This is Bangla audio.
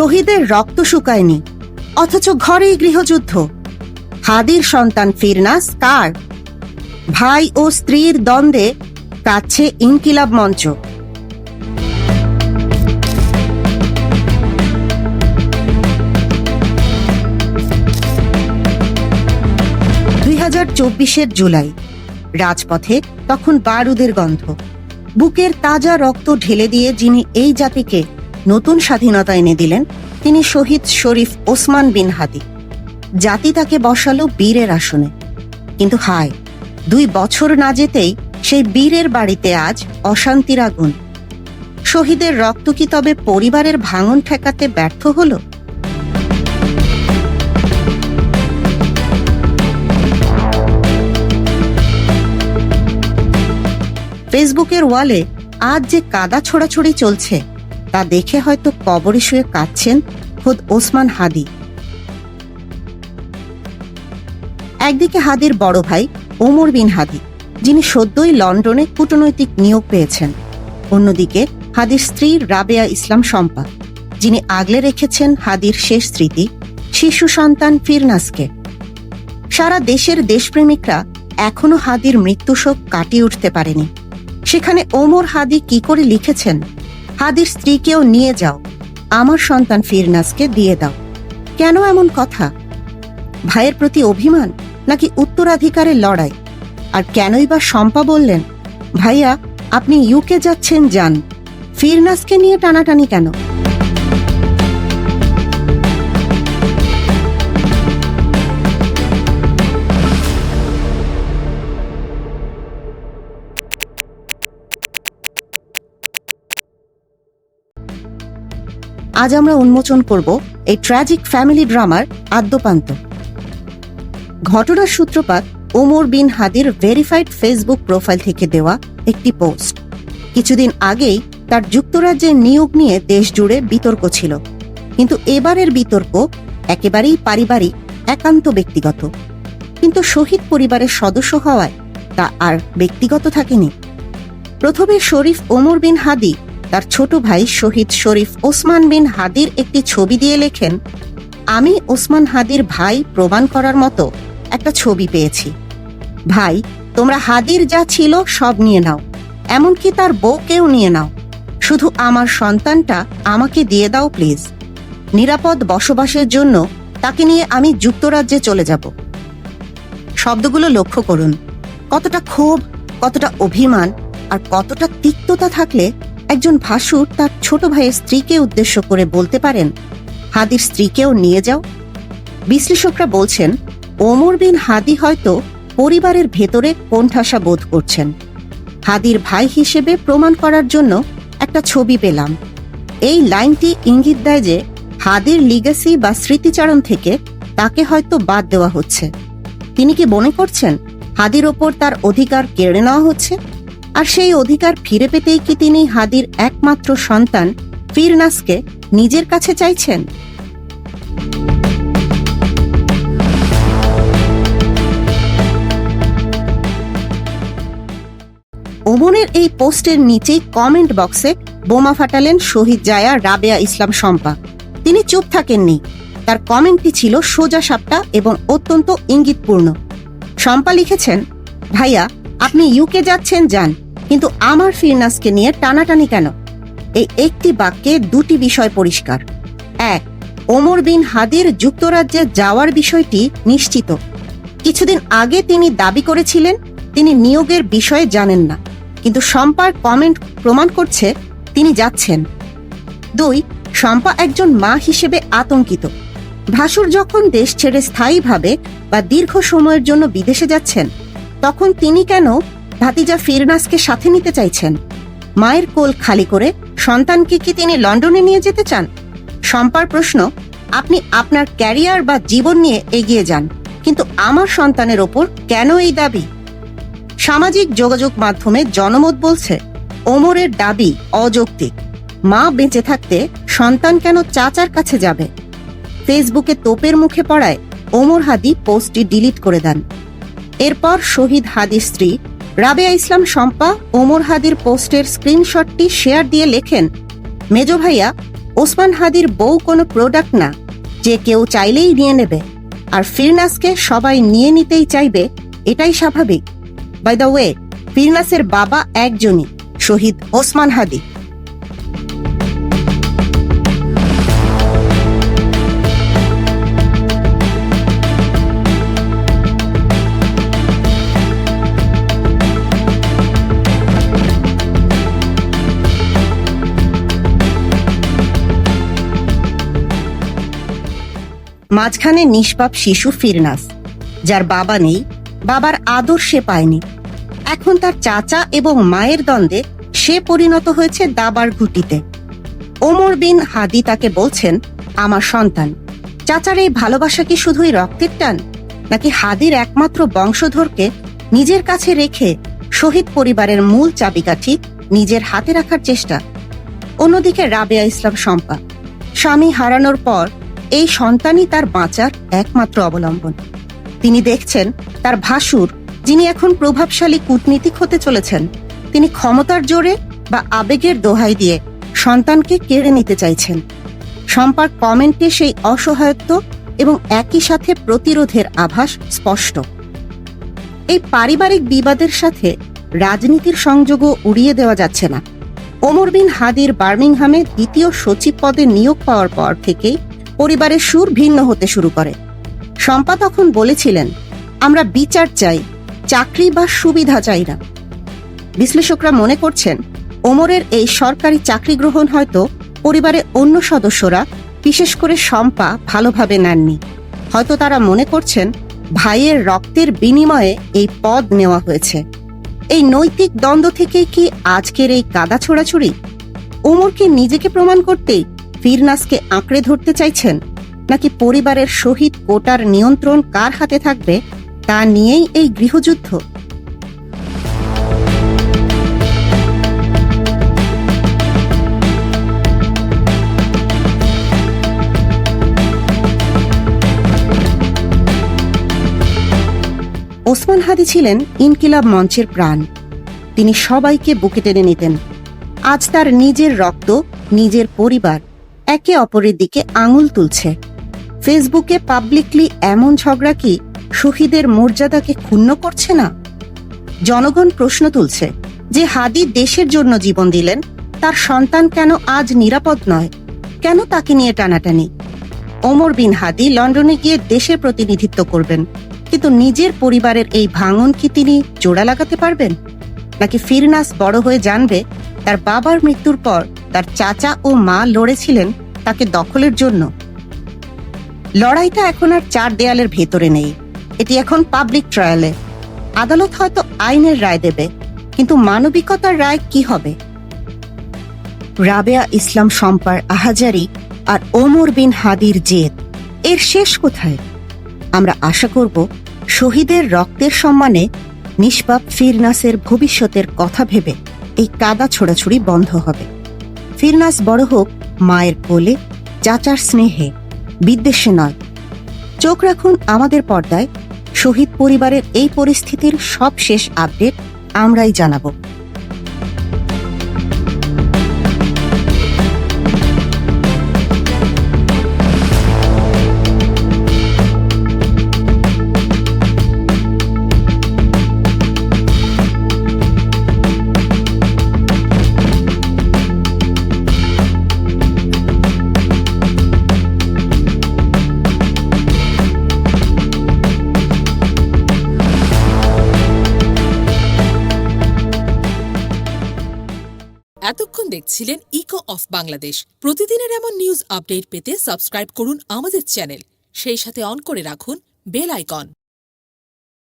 শহীদের রক্ত শুকায়নি, অথচ ঘরেই গৃহযুদ্ধ। হাদির সন্তান ফিরনাস কার? ভাই ও স্ত্রীর দ্বন্দ্বে কাঁদছে ইনকিলাব মঞ্চ। 2024-এর জুলাই, রাজপথে তখন বারুদের গন্ধ। বুকের তাজা রক্ত ঢেলে দিয়ে যিনি এই জাতিকে নতুন স্বাধীনতা এনে দিলেন, তিনি শহীদ শরীফ ওসমান বিন হাদি। জাতি তাকে বসালো বীরের আসনে। কিন্তু হায়, 2 বছর না যেতেই সেই বীরের বাড়িতে আজ অশান্তির আগুন। শহীদের রক্ত কি তবে পরিবারের ভাঙন ঠেকাতে ব্যর্থ হলো? ফেসবুকের ওয়ালে আজ যে কাদা ছোড়াছড়ি চলছে, তা দেখে হয়তো কবরে শুয়ে কাঁদছেন খোদ ওসমান হাদি। একদিকে হাদির বড় ভাই ওমর বিন হাদি, যিনি সদ্যই লন্ডনে কূটনৈতিক নিয়োগ পেয়েছেন। অন্যদিকে হাদির স্ত্রী রাবেয়া ইসলাম শম্পা, যিনি আগলে রেখেছেন হাদির শেষ স্মৃতি, শিশু সন্তান ফিরনাসকে। সারা দেশের দেশপ্রেমিকরা এখনো হাদির মৃত্যুশোক কাটিয়ে উঠতে পারেনি। সেখানে ওমর হাদি কি করে লিখেছেন, হাদির স্ত্রীকেও নিয়ে যাও, আমার সন্তান ফিরনাসকে দিয়ে দাও। কেন এমন কথা? ভাইয়ের প্রতি অভিমান, নাকি উত্তরাধিকারের লড়াই? আর কেনই বা শম্পা বললেন, ভাইয়া আপনি ইউকে যাচ্ছেন যান, ফিরনাসকে নিয়ে টানাটানি কেন? আজ আমরা উন্মোচন করব এই ট্র্যাজিক ফ্যামিলি ড্রামার আদ্যোপান্ত। ঘটনার সূত্রপাত ওমর বিন হাদির ভেরিফাইড ফেসবুক প্রোফাইল থেকে দেওয়া একটি পোস্ট। কিছুদিন আগেই তার যুক্তরাজ্যে নিয়োগ নিয়ে দেশ জুড়ে বিতর্ক ছিল, কিন্তু এবারের বিতর্ক একেবারেই পারিবারিক, একান্ত ব্যক্তিগত। কিন্তু শহীদ পরিবারের সদস্য হওয়ায় তা আর ব্যক্তিগত থাকেনি। প্রথমে শরীফ ওমর বিন হাদি তার ছোট ভাই শহীদ শরীফ ওসমান বিন হাদির একটি ছবি দিয়ে লেখেন, আমি ওসমান হাদির ভাই প্রমাণ করার মতো একটা ছবি পেয়েছি। ভাই, তোমরা হাদির যা ছিল সব নিয়ে নাও, এমনকি তার বউকেও নিয়ে নাও, শুধু আমার সন্তানটা আমাকে দিয়ে দাও প্লিজ। নিরাপদ বসবাসের জন্য তাকে নিয়ে আমি যুক্তরাজ্যে চলে যাব। শব্দগুলো লক্ষ্য করুন, কতটা ক্ষোভ, কতটা অভিমান আর কতটা তিক্ততা থাকলে একজন ভাসুর তার ছোট ভাইয়ের স্ত্রীকে উদ্দেশ্য করে বলতে পারেন, হাদির স্ত্রীকেও নিয়ে যাও। বিশ্লেষকরা বলছেন, ওমর বিন হাদি হয়তো পরিবারের ভেতরে কোণঠাসা বোধ করছেন। হাদির ভাই হিসেবে প্রমাণ করার জন্য একটা ছবি পেলাম। এই লাইনটি ইঙ্গিত দেয় যে হাদির লিগ্যাসি বা স্মৃতিচারণ থেকে তাকে হয়তো বাদ দেওয়া হচ্ছে। তিনি কি মনে করছেন হাদির ওপর তার অধিকার কেড়ে নেওয়া হচ্ছে? আর সেই অধিকার ফিরে পেতেই কি তিনি হাদির একমাত্র সন্তান ফিরনাসকে নিজের কাছে চাইছেন? ওমরের এই পোস্টের নিচেই কমেন্ট বক্সে বোমা ফাটালেন শহীদ জায়া রাবেয়া ইসলাম শম্পা। তিনি চুপ থাকেননি, তার কমেন্টটি ছিল সোজা সাপটা এবং অত্যন্ত ইঙ্গিতপূর্ণ। শম্পা লিখেছেন, ভাইয়া আপনি ইউকে যাচ্ছেন যান, কিন্তু আমার ফিরনাসকে নিয়ে টানাটানি কেন? এই একটি বাক্যে 2টি বিষয় পরিষ্কার। 1, ওমর বিন হাদির যুক্তরাজ্যে যাওয়ার বিষয়টি নিশ্চিত। কিছুদিন আগে তিনি দাবি করেছিলেন তিনি নিয়োগের বিষয়ে জানেন না, কিন্তু শম্পার কমেন্ট প্রমাণ করছে তিনি যাচ্ছেন। 2, শম্পা একজন মা হিসেবে আতঙ্কিত। ভাসুর যখন দেশ ছেড়ে স্থায়ীভাবে বা দীর্ঘ সময়ের জন্য বিদেশে যাচ্ছেন, তখন তিনি কেন ভাতিজা ফিরনাসকে সাথে নিতে চাইছেন? মায়ের কোল খালি করে সন্তানকে কি তিনি লন্ডনে নিয়ে যেতে চান? শম্পার প্রশ্ন, আপনি আপনার ক্যারিয়ার বা জীবন নিয়ে এগিয়ে যান, কিন্তু আমার সন্তানের ওপর কেন এই দাবি? সামাজিক যোগাযোগ মাধ্যমে জনমত বলছে ওমরের দাবি অযৌক্তিক। মা বেঁচে থাকতে সন্তান কেন চাচার কাছে যাবে? ফেসবুকে তোপের মুখে পড়ায় ওমর হাদি পোস্টটি ডিলিট করে দেন। এরপর শহীদ হাদির স্ত্রী রাবেয়া ইসলাম শম্পা ওমর হাদির পোস্টের স্ক্রিনশটটি শেয়ার দিয়ে লেখেন, মেজো ভাইয়া ওসমান হাদির বউ কোনো প্রোডাক্ট না যে কেউ চাইলেই নিয়ে নেবে, আর ফিরনাসকে সবাই নিয়ে নিতেই চাইবে, এটাই স্বাভাবিক। বাই দ্য ওয়ে, ফিরনাসের বাবা একজনই, শহীদ ওসমান হাদি। মাঝখানে নিষ্পাপ শিশু ফিরনাস, যার বাবা নেই, বাবার আদর সে পায়নি। এখন তার চাচা এবং মায়ের দ্বন্দ্বে সে পরিণত হয়েছে দাবার ঘুঁটিতে। ওমর বিন হাদি তাকে বলছেন, আমার সন্তান। চাচার এই ভালোবাসা কি শুধুই রক্তের টান, নাকি হাদির একমাত্র বংশধরকে নিজের কাছে রেখে শহীদ পরিবারের মূল চাবিকাঠি নিজের হাতে রাখার চেষ্টা? অন্যদিকে রাবেয়া ইসলাম শম্পা, স্বামী হারানোর পর এই সন্তানই তার বাঁচার একমাত্র অবলম্বন। তিনি দেখছেন তার ভাসুর, যিনি এখন প্রভাবশালী কূটনীতিক হতে চলেছেন, তিনি ক্ষমতার জোরে বা আবেগের দোহাই দিয়ে সন্তানকে কেড়ে নিতে চাইছেন। শম্পার কমেন্টে সেই অসহায়ত্ব এবং একই সাথে প্রতিরোধের আভাস স্পষ্ট। এই পারিবারিক বিবাদের সাথে রাজনীতির সংযোগও উড়িয়ে দেওয়া যাচ্ছে না। ওমর বিন হাদির বার্মিংহামে দ্বিতীয় সচিব পদে নিয়োগ পাওয়ার পর থেকেই পরিবারের সুর ভিন্ন হতে শুরু করে। শম্পা তখন বলেছিলেন, আমরা বিচার চাই, চাকরি বা সুবিধা চাই না। বিশ্লেষকরা মনে করছেন, ওমরের এই সরকারি চাকরি গ্রহণ হয়তো পরিবারের অন্য সদস্যরা, বিশেষ করে শম্পা, ভালোভাবে নেননি। হয়তো তারা মনে করছেন ভাইয়ের রক্তের বিনিময়ে এই পদ নেওয়া হয়েছে। এই নৈতিক দ্বন্দ্ব থেকেই কি আজকের এই কাদা ছোড়াছুড়ি? ওমরকে নিজেকে প্রমাণ করতেই ফিরনাসকে আঁকড়ে ধরতে চাইছেন, নাকি পরিবারের শহীদ কোটার নিয়ন্ত্রণ কার হাতে থাকবে তা নিয়েই এই গৃহযুদ্ধ? ওসমান হাদি ছিলেন ইনকিলাব মঞ্চের প্রাণ। তিনি সবাইকে বুকে টেনে নিতেন। আজ তার নিজের রক্ত, নিজের পরিবার একে অপরের দিকে আঙুল তুলছে। ফেসবুকে পাবলিকলি এমন ঝগড়া কি শহীদের মর্যাদাকে ক্ষুণ্ণ করছে না? জনগণ প্রশ্ন তুলছে যে হাদি দেশের জন্য জীবন দিলেন, তার সন্তান কেন আজ নিরাপদ নয়? কেন তাকে নিয়ে টানাটানি? ওমর বিন হাদি লন্ডনে গিয়ে দেশের প্রতিনিধিত্ব করবেন, কিন্তু নিজের পরিবারের এই ভাঙন কি তিনি জোড়া লাগাতে পারবেন? নাকি ফিরনাস বড় হয়ে জানবে তার বাবার মৃত্যুর পর তার চাচা ও মা লড়েছিলেন তাকে দখলের জন্য? লড়াইটা এখন আর চার দেয়ালের ভেতরে নেই, এটি এখন পাবলিক ট্রায়ালে। আদালত হয়তো আইনের রায় দেবে, কিন্তু মানবিকতার রায় কি হবে? রাবেয়া ইসলাম শম্পার আহাজারি আর ওমর বিন হাদির জেদ, এর শেষ কোথায়? আমরা আশা করব শহীদের রক্তের সম্মানে নিষ্পাপ ফিরনাসের ভবিষ্যতের কথা ভেবে এই কাদা ছোড়াছুড়ি বন্ধ হবে। ফিরনাস বড় হোক মায়ের কোলে, চাচার স্নেহে, বিদ্বেষে নয়। চোখ রাখুন আমাদের পর্দায়। শহীদ পরিবারের এই পরিস্থিতির সব শেষ আপডেট আমরাই জানাবো। এতক্ষণ দেখছিলেন ইকো অফ বাংলাদেশ। প্রতিদিনের এমন নিউজ আপডেট পেতে সাবস্ক্রাইব করুন আমাদের চ্যানেল, সেই সাথে অন করে রাখুন বেল আইকন।